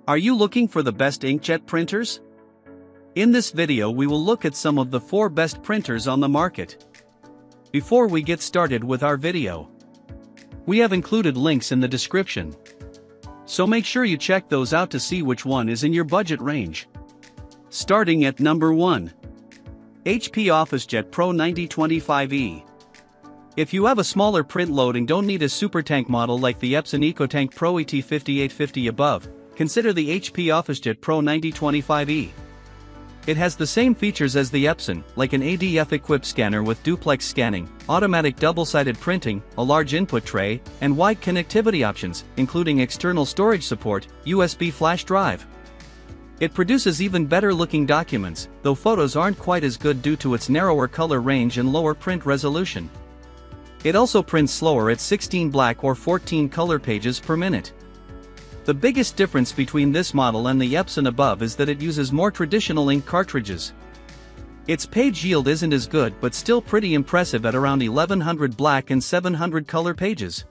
Are you looking for the best inkjet printers? In this video we will look at some of the 4 best printers on the market. Before we get started with our video, we have included links in the description, so make sure you check those out to see which one is in your budget range. Starting at number 1. HP OfficeJet Pro 9025E. If you have a smaller print load and don't need a super tank model like the Epson EcoTank Pro ET5850 above, consider the HP OfficeJet Pro 9025E. It has the same features as the Epson, like an ADF-equipped scanner with duplex scanning, automatic double-sided printing, a large input tray, and wide connectivity options, including external storage support, USB flash drive. It produces even better-looking documents, though photos aren't quite as good due to its narrower color range and lower print resolution. It also prints slower at 16 black or 14 color pages per minute. The biggest difference between this model and the Epson above is that it uses more traditional ink cartridges. Its page yield isn't as good but still pretty impressive at around 1100 black and 700 color pages.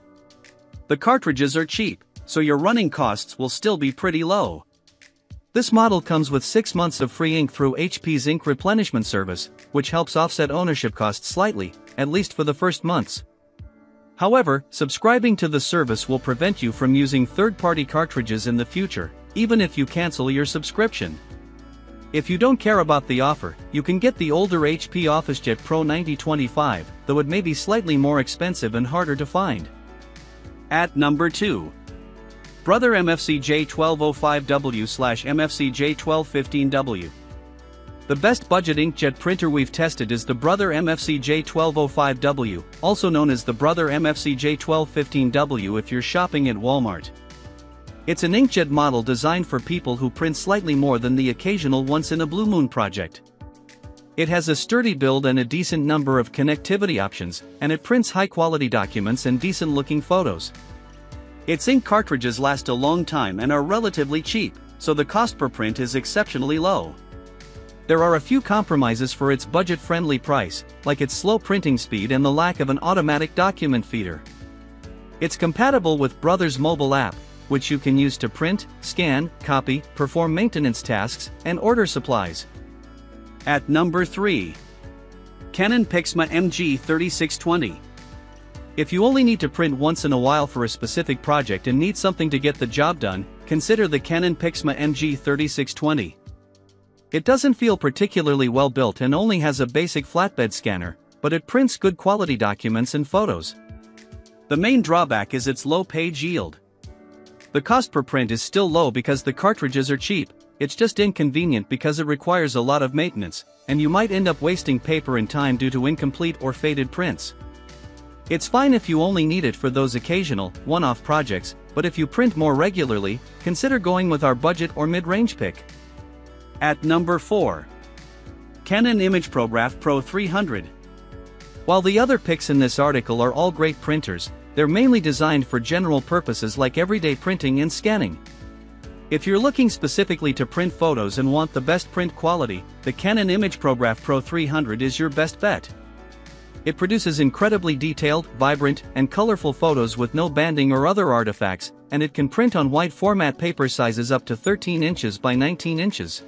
The cartridges are cheap, so your running costs will still be pretty low. This model comes with 6 months of free ink through HP's ink replenishment service, which helps offset ownership costs slightly, at least for the first months. However, subscribing to the service will prevent you from using third-party cartridges in the future, even if you cancel your subscription. If you don't care about the offer, you can get the older HP OfficeJet Pro 9025, though it may be slightly more expensive and harder to find. At number 2. Brother MFC J1205W/MFC J1215W. The best budget inkjet printer we've tested is the Brother MFC J1205W, also known as the Brother MFC J1215W if you're shopping at Walmart. It's an inkjet model designed for people who print slightly more than the occasional once-in-a-blue-moon project. It has a sturdy build and a decent number of connectivity options, and it prints high-quality documents and decent-looking photos. Its ink cartridges last a long time and are relatively cheap, so the cost per print is exceptionally low. There are a few compromises for its budget-friendly price, like its slow printing speed and the lack of an automatic document feeder. It's compatible with Brother's mobile app, which you can use to print, scan, copy, perform maintenance tasks, and order supplies. At number 3. Canon PIXMA MG3620. If you only need to print once in a while for a specific project and need something to get the job done, consider the Canon PIXMA MG3620. It doesn't feel particularly well built and only has a basic flatbed scanner, but it prints good quality documents and photos. The main drawback is its low page yield. The cost per print is still low because the cartridges are cheap, it's just inconvenient because it requires a lot of maintenance, and you might end up wasting paper and time due to incomplete or faded prints. It's fine if you only need it for those occasional, one-off projects, but if you print more regularly, consider going with our budget or mid-range pick. At number 4. Canon ImagePrograph Pro 300. While the other picks in this article are all great printers, they're mainly designed for general purposes like everyday printing and scanning. If you're looking specifically to print photos and want the best print quality, the Canon ImagePrograph Pro 300 is your best bet. It produces incredibly detailed, vibrant, and colorful photos with no banding or other artifacts, and it can print on wide format paper sizes up to 13 inches by 19 inches.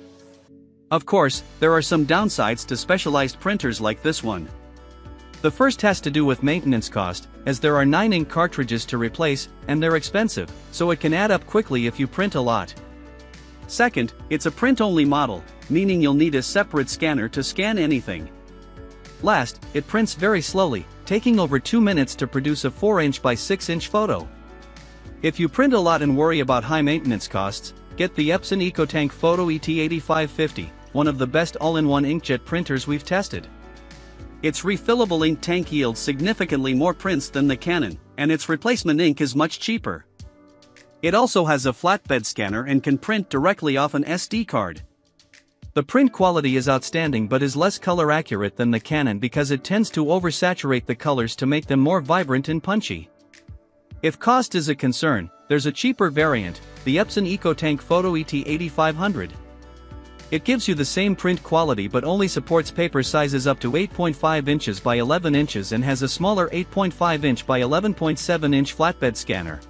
Of course, there are some downsides to specialized printers like this one. The first has to do with maintenance cost, as there are 9 ink cartridges to replace, and they're expensive, so it can add up quickly if you print a lot. Second, it's a print-only model, meaning you'll need a separate scanner to scan anything. Last, it prints very slowly, taking over 2 minutes to produce a 4-inch by 6-inch photo. If you print a lot and worry about high maintenance costs, get the Epson EcoTank Photo ET8550, one of the best all-in-one inkjet printers we've tested. Its refillable ink tank yields significantly more prints than the Canon, and its replacement ink is much cheaper. It also has a flatbed scanner and can print directly off an SD card. The print quality is outstanding but is less color accurate than the Canon because it tends to oversaturate the colors to make them more vibrant and punchy. If cost is a concern, there's a cheaper variant, the Epson EcoTank Photo ET8500. It gives you the same print quality but only supports paper sizes up to 8.5 inches by 11 inches and has a smaller 8.5 inch by 11.7 inch flatbed scanner.